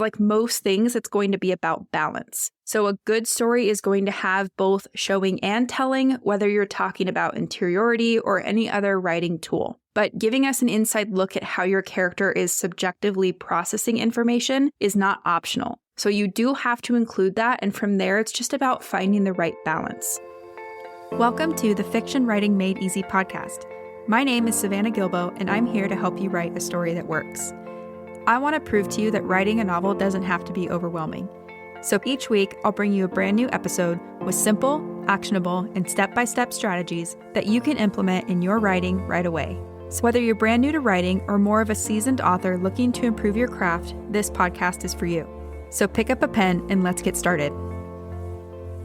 Like most things, it's going to be about balance. So a good story is going to have both showing and telling, whether you're talking about interiority or any other writing tool. But giving us an inside look at how your character is subjectively processing information is not optional. So you do have to include that, and from there, it's just about finding the right balance. Welcome to the Fiction Writing Made Easy podcast. My name is Savannah Gilbo, and I'm here to help you write a story that works. I want to prove to you that writing a novel doesn't have to be overwhelming. So each week, I'll bring you a brand new episode with simple, actionable, and step-by-step strategies that you can implement in your writing right away. So whether you're brand new to writing or more of a seasoned author looking to improve your craft, this podcast is for you. So pick up a pen and let's get started.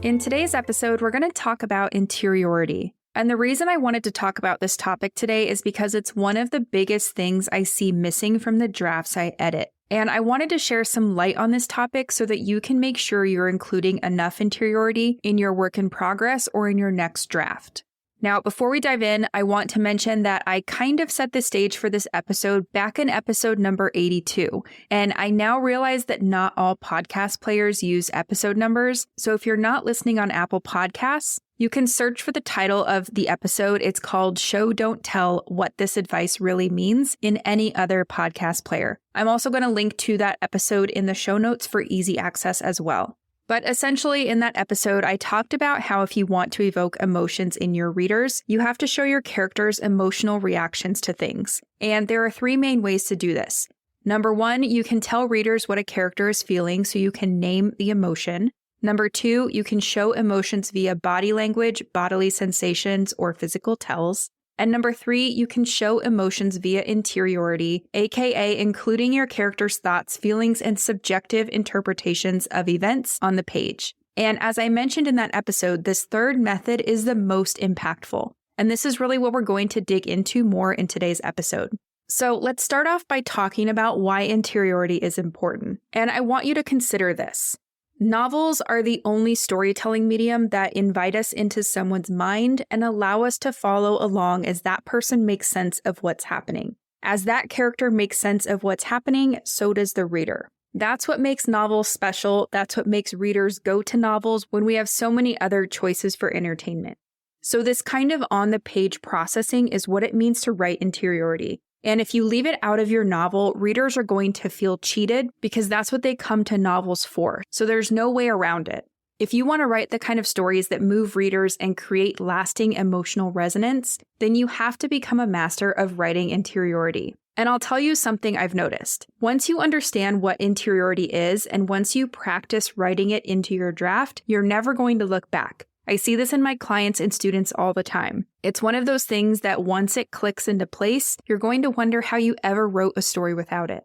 In today's episode, we're going to talk about interiority. And the reason I wanted to talk about this topic today is because it's one of the biggest things I see missing from the drafts I edit. And I wanted to share some light on this topic so that you can make sure you're including enough interiority in your work in progress or in your next draft. Now, before we dive in, I want to mention that I kind of set the stage for this episode back in episode number 82. And I now realize that not all podcast players use episode numbers. So if you're not listening on Apple Podcasts, you can search for the title of the episode. It's called Show Don't Tell What This Advice Really Means in any other podcast player. I'm also going to link to that episode in the show notes for easy access as well. But essentially in that episode, I talked about how if you want to evoke emotions in your readers, you have to show your characters emotional reactions to things. And there are three main ways to do this. Number one, you can tell readers what a character is feeling so you can name the emotion. Number two, you can show emotions via body language, bodily sensations, or physical tells. And number three, you can show emotions via interiority, aka including your character's thoughts, feelings, and subjective interpretations of events on the page. And as I mentioned in that episode, this third method is the most impactful. And this is really what we're going to dig into more in today's episode. So let's start off by talking about why interiority is important. And I want you to consider this. Novels are the only storytelling medium that invite us into someone's mind and allow us to follow along as that person makes sense of what's happening. As that character makes sense of what's happening, so does the reader. That's what makes novels special. That's what makes readers go to novels when we have so many other choices for entertainment. So this kind of on-the-page processing is what it means to write interiority. And if you leave it out of your novel, readers are going to feel cheated because that's what they come to novels for. So there's no way around it. If you want to write the kind of stories that move readers and create lasting emotional resonance, then you have to become a master of writing interiority. And I'll tell you something I've noticed. Once you understand what interiority is, and once you practice writing it into your draft, you're never going to look back. I see this in my clients and students all the time. It's one of those things that once it clicks into place, you're going to wonder how you ever wrote a story without it.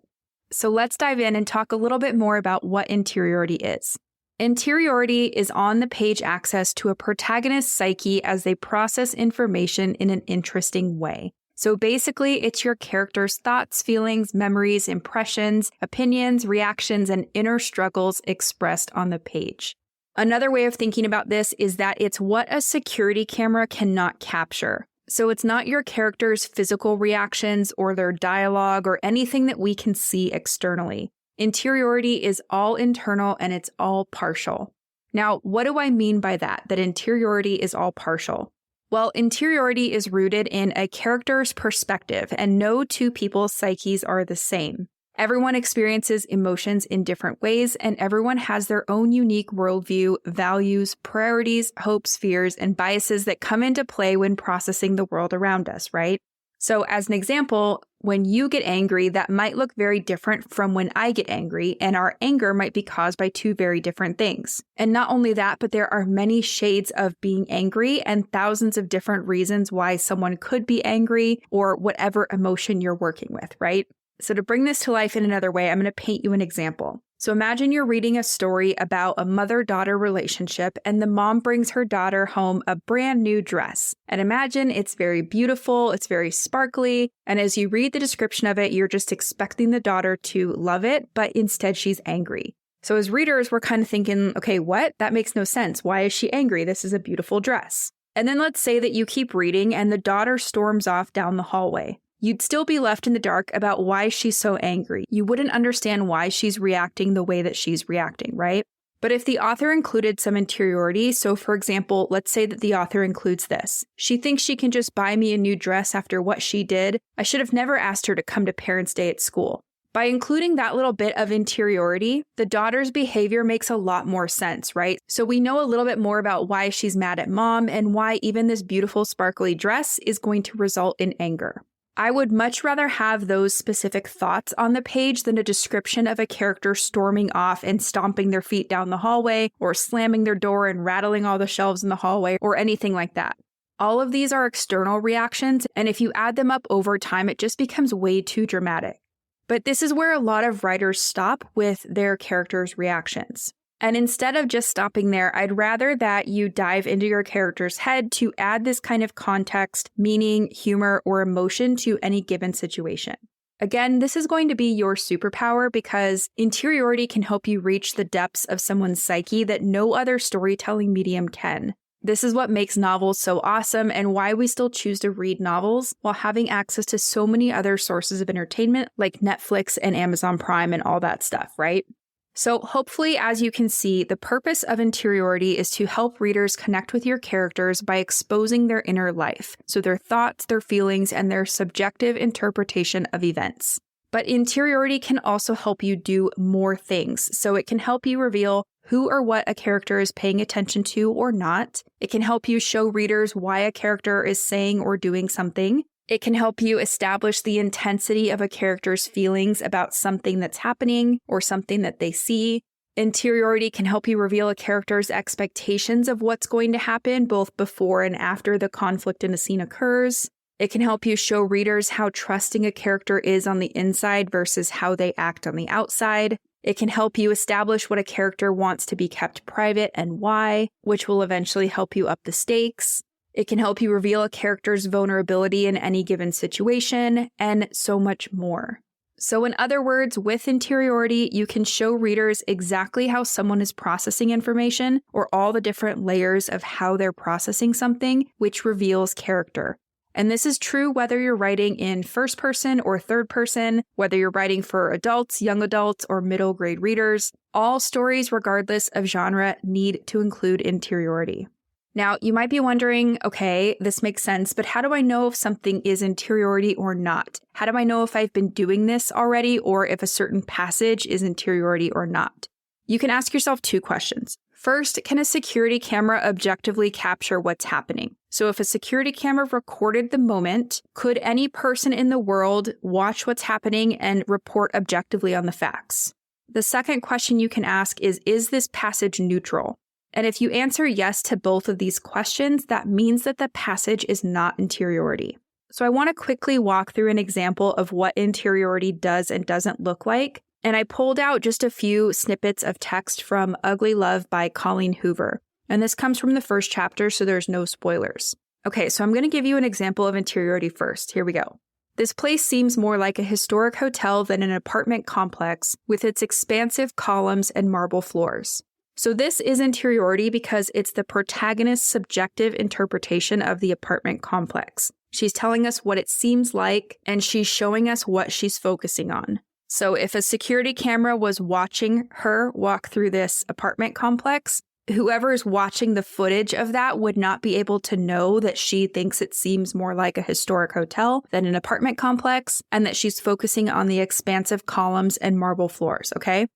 So let's dive in and talk a little bit more about what interiority is. Interiority is on-the-page access to a protagonist's psyche as they process information in an interesting way. So basically, it's your character's thoughts, feelings, memories, impressions, opinions, reactions, and inner struggles expressed on the page. Another way of thinking about this is that it's what a security camera cannot capture. So it's not your character's physical reactions or their dialogue or anything that we can see externally. Interiority is all internal and it's all partial. Now, what do I mean by that interiority is all partial? Well, interiority is rooted in a character's perspective, and no two people's psyches are the same. Everyone experiences emotions in different ways, and everyone has their own unique worldview, values, priorities, hopes, fears, and biases that come into play when processing the world around us, right? So as an example, when you get angry, that might look very different from when I get angry, and our anger might be caused by two very different things. And not only that, but there are many shades of being angry and thousands of different reasons why someone could be angry or whatever emotion you're working with, right? So to bring this to life in another way, I'm going to paint you an example. So imagine you're reading a story about a mother-daughter relationship and the mom brings her daughter home a brand new dress. And imagine it's very beautiful, it's very sparkly, and as you read the description of it, you're just expecting the daughter to love it, but instead she's angry. So as readers, we're kind of thinking, okay, what? That makes no sense. Why is she angry? This is a beautiful dress. And then let's say that you keep reading and the daughter storms off down the hallway. you'd still be left in the dark about why she's so angry. You wouldn't understand why she's reacting the way that she's reacting, right? But if the author included some interiority, so for example, let's say that the author includes this. She thinks she can just buy me a new dress after what she did. I should have never asked her to come to Parents' Day at school. By including that little bit of interiority, the daughter's behavior makes a lot more sense, right? So we know a little bit more about why she's mad at mom and why even this beautiful sparkly dress is going to result in anger. I would much rather have those specific thoughts on the page than a description of a character storming off and stomping their feet down the hallway, or slamming their door and rattling all the shelves in the hallway, or anything like that. All of these are external reactions, and if you add them up over time, it just becomes way too dramatic. But this is where a lot of writers stop with their characters' reactions. And instead of just stopping there, I'd rather that you dive into your character's head to add this kind of context, meaning, humor, or emotion to any given situation. Again, this is going to be your superpower because interiority can help you reach the depths of someone's psyche that no other storytelling medium can. This is what makes novels so awesome and why we still choose to read novels while having access to so many other sources of entertainment like Netflix and Amazon Prime and all that stuff, right? So hopefully, as you can see, the purpose of interiority is to help readers connect with your characters by exposing their inner life, so their thoughts, their feelings, and their subjective interpretation of events. But interiority can also help you do more things, so it can help you reveal who or what a character is paying attention to or not. It can help you show readers why a character is saying or doing something. It can help you establish the intensity of a character's feelings about something that's happening or something that they see. Interiority can help you reveal a character's expectations of what's going to happen both before and after the conflict in a scene occurs. It can help you show readers how trusting a character is on the inside versus how they act on the outside. It can help you establish what a character wants to be kept private and why, which will eventually help you up the stakes. It can help you reveal a character's vulnerability in any given situation, and so much more. So in other words, with interiority, you can show readers exactly how someone is processing information or all the different layers of how they're processing something, which reveals character. And this is true whether you're writing in first person or third person, whether you're writing for adults, young adults, or middle grade readers. All stories, regardless of genre, need to include interiority. Now, you might be wondering, okay, this makes sense, but how do I know if something is interiority or not? How do I know if I've been doing this already or if a certain passage is interiority or not? You can ask yourself two questions. First, can a security camera objectively capture what's happening? So if a security camera recorded the moment, could any person in the world watch what's happening and report objectively on the facts? The second question you can ask is this passage neutral? And if you answer yes to both of these questions, that means that the passage is not interiority. So I want to quickly walk through an example of what interiority does and doesn't look like. And I pulled out just a few snippets of text from Ugly Love by Colleen Hoover. And this comes from the first chapter, so there's no spoilers. Okay, so I'm going to give you an example of interiority first. Here we go. This place seems more like a historic hotel than an apartment complex with its expansive columns and marble floors. So this is interiority because it's the protagonist's subjective interpretation of the apartment complex. She's telling us what it seems like, and she's showing us what she's focusing on. So if a security camera was watching her walk through this apartment complex, whoever is watching the footage of that would not be able to know that she thinks it seems more like a historic hotel than an apartment complex, and that she's focusing on the expansive columns and marble floors, okay?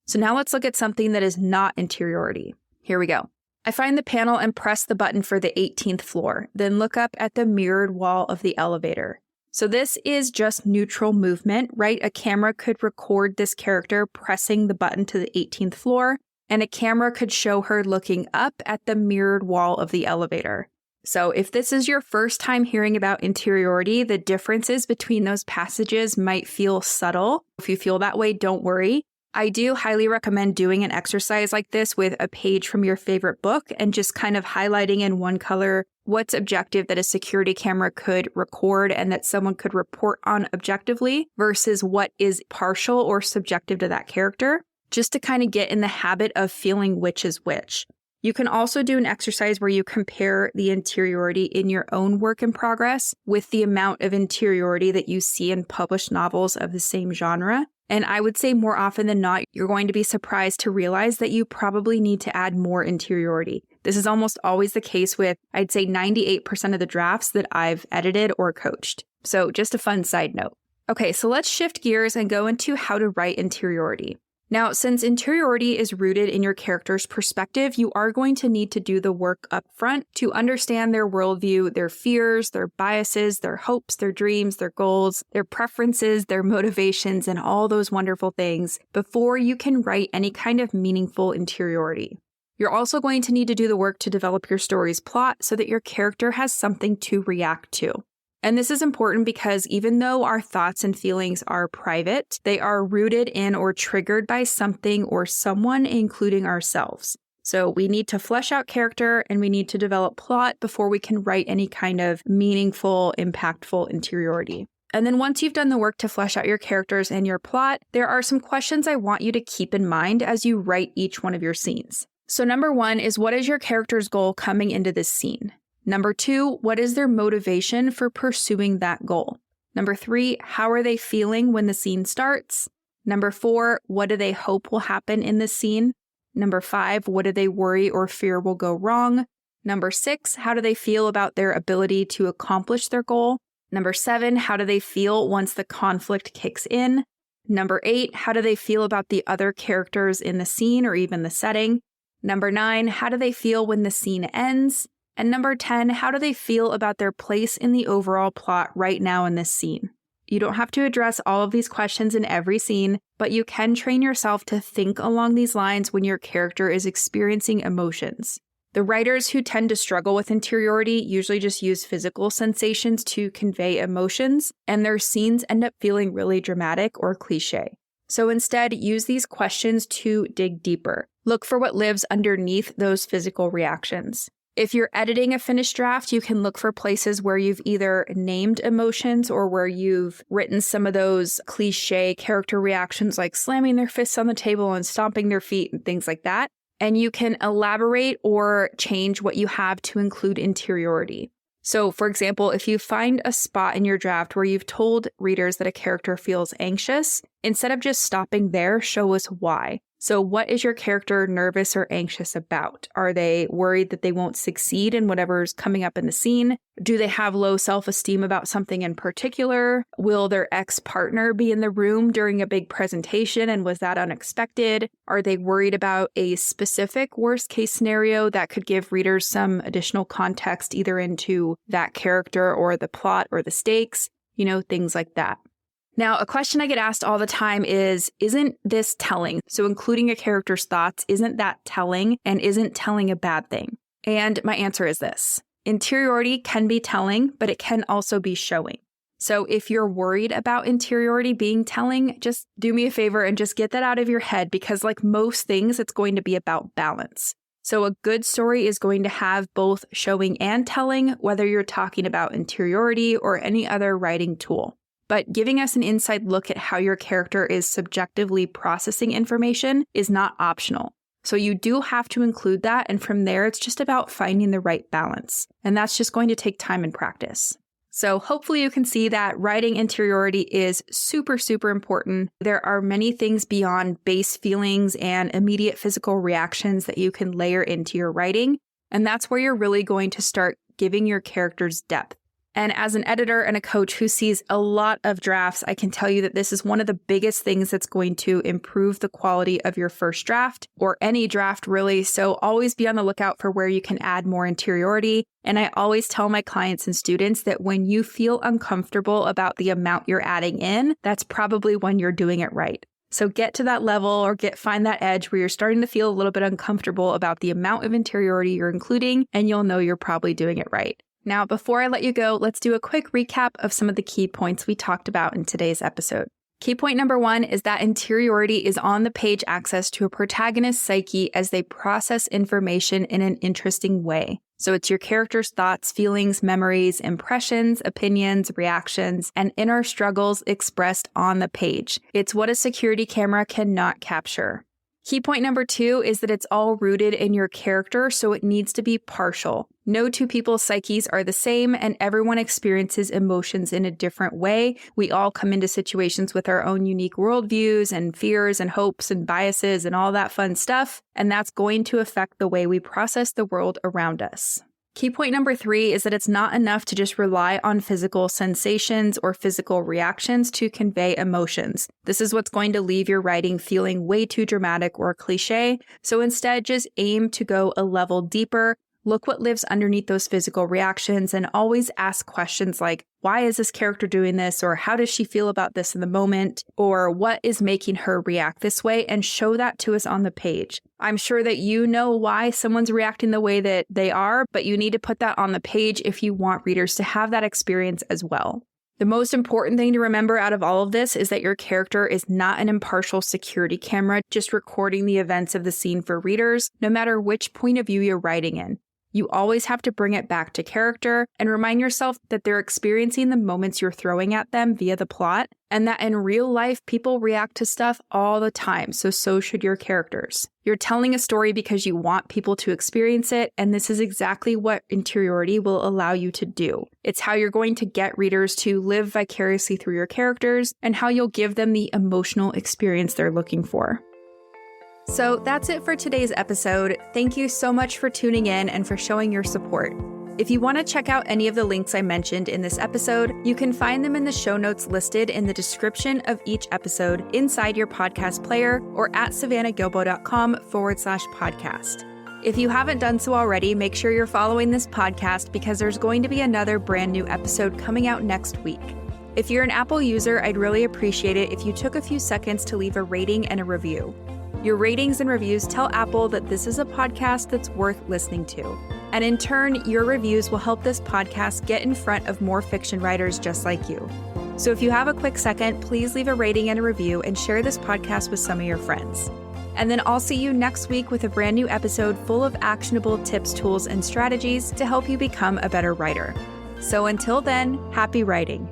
So now let's look at something that is not interiority. Here we go. I find the panel and press the button for the 18th floor, then look up at the mirrored wall of the elevator. So this is just neutral movement, right? A camera could record this character pressing the button to the 18th floor, and a camera could show her looking up at the mirrored wall of the elevator. So if this is your first time hearing about interiority, the differences between those passages might feel subtle. If you feel that way, don't worry. I do highly recommend doing an exercise like this with a page from your favorite book and just kind of highlighting in one color what's objective that a security camera could record and that someone could report on objectively versus what is partial or subjective to that character, just to kind of get in the habit of feeling which is which. You can also do an exercise where you compare the interiority in your own work in progress with the amount of interiority that you see in published novels of the same genre. And I would say more often than not, you're going to be surprised to realize that you probably need to add more interiority. This is almost always the case with, I'd say 98% of the drafts that I've edited or coached. So just a fun side note. Okay, so let's shift gears and go into how to write interiority. Now, since interiority is rooted in your character's perspective, you are going to need to do the work up front to understand their worldview, their fears, their biases, their hopes, their dreams, their goals, their preferences, their motivations, and all those wonderful things before you can write any kind of meaningful interiority. You're also going to need to do the work to develop your story's plot so that your character has something to react to. And this is important because even though our thoughts and feelings are private, they are rooted in or triggered by something or someone, including ourselves. So we need to flesh out character and we need to develop plot before we can write any kind of meaningful, impactful interiority. And then once you've done the work to flesh out your characters and your plot, there are some questions I want you to keep in mind as you write each one of your scenes. So number 1 is, what is your character's goal coming into this scene? Number 2, what is their motivation for pursuing that goal? Number 3, how are they feeling when the scene starts? Number 4, what do they hope will happen in this scene? Number 5, what do they worry or fear will go wrong? Number 6, how do they feel about their ability to accomplish their goal? Number 7, how do they feel once the conflict kicks in? Number 8, how do they feel about the other characters in the scene or even the setting? Number 9, how do they feel when the scene ends? And number 10, how do they feel about their place in the overall plot right now in this scene? You don't have to address all of these questions in every scene, but you can train yourself to think along these lines when your character is experiencing emotions. The writers who tend to struggle with interiority usually just use physical sensations to convey emotions, and their scenes end up feeling really dramatic or cliche. So instead, use these questions to dig deeper. Look for what lives underneath those physical reactions. If you're editing a finished draft, you can look for places where you've either named emotions or where you've written some of those cliche character reactions like slamming their fists on the table and stomping their feet and things like that. And you can elaborate or change what you have to include interiority. So, for example, if you find a spot in your draft where you've told readers that a character feels anxious, instead of just stopping there, show us why. So what is your character nervous or anxious about? Are they worried that they won't succeed in whatever's coming up in the scene? Do they have low self-esteem about something in particular? Will their ex-partner be in the room during a big presentation and was that unexpected? Are they worried about a specific worst-case scenario that could give readers some additional context either into that character or the plot or the stakes? Things like that. Now, a question I get asked all the time is, isn't this telling? So including a character's thoughts, isn't that telling, and isn't telling a bad thing? And my answer is this. Interiority can be telling, but it can also be showing. So if you're worried about interiority being telling, just do me a favor and just get that out of your head, because like most things, it's going to be about balance. So a good story is going to have both showing and telling, whether you're talking about interiority or any other writing tool. But giving us an inside look at how your character is subjectively processing information is not optional. So you do have to include that, and from there, it's just about finding the right balance. And that's just going to take time and practice. So hopefully you can see that writing interiority is super, super important. There are many things beyond base feelings and immediate physical reactions that you can layer into your writing. And that's where you're really going to start giving your characters depth. And as an editor and a coach who sees a lot of drafts, I can tell you that this is one of the biggest things that's going to improve the quality of your first draft or any draft really. So always be on the lookout for where you can add more interiority. And I always tell my clients and students that when you feel uncomfortable about the amount you're adding in, that's probably when you're doing it right. So get to that level or find that edge where you're starting to feel a little bit uncomfortable about the amount of interiority you're including, and you'll know you're probably doing it right. Now, before I let you go, let's do a quick recap of some of the key points we talked about in today's episode. Key point number 1 is that interiority is on-the-page access to a protagonist's psyche as they process information in an interesting way. So it's your character's thoughts, feelings, memories, impressions, opinions, reactions, and inner struggles expressed on the page. It's what a security camera cannot capture. Key point number 2 is that it's all rooted in your character, so it needs to be partial. No two people's psyches are the same, and everyone experiences emotions in a different way. We all come into situations with our own unique worldviews and fears and hopes and biases and all that fun stuff, and that's going to affect the way we process the world around us. Key point number 3 is that it's not enough to just rely on physical sensations or physical reactions to convey emotions. This is what's going to leave your writing feeling way too dramatic or cliche, so instead just aim to go a level deeper. Look what lives underneath those physical reactions and always ask questions like, why is this character doing this? Or how does she feel about this in the moment? Or what is making her react this way? And show that to us on the page. I'm sure that you know why someone's reacting the way that they are, but you need to put that on the page if you want readers to have that experience as well. The most important thing to remember out of all of this is that your character is not an impartial security camera just recording the events of the scene for readers, no matter which point of view you're writing in. You always have to bring it back to character and remind yourself that they're experiencing the moments you're throwing at them via the plot, and that in real life, people react to stuff all the time, so should your characters. You're telling a story because you want people to experience it, and this is exactly what Interiority will allow you to do. It's how you're going to get readers to live vicariously through your characters, and how you'll give them the emotional experience they're looking for. So that's it for today's episode. Thank you so much for tuning in and for showing your support. If you want to check out any of the links I mentioned in this episode, you can find them in the show notes listed in the description of each episode inside your podcast player or at savannahgilbo.com/podcast. If you haven't done so already, make sure you're following this podcast because there's going to be another brand new episode coming out next week. If you're an Apple user, I'd really appreciate it if you took a few seconds to leave a rating and a review. Your ratings and reviews tell Apple that this is a podcast that's worth listening to. And in turn, your reviews will help this podcast get in front of more fiction writers just like you. So if you have a quick second, please leave a rating and a review and share this podcast with some of your friends. And then I'll see you next week with a brand new episode full of actionable tips, tools, and strategies to help you become a better writer. So until then, happy writing.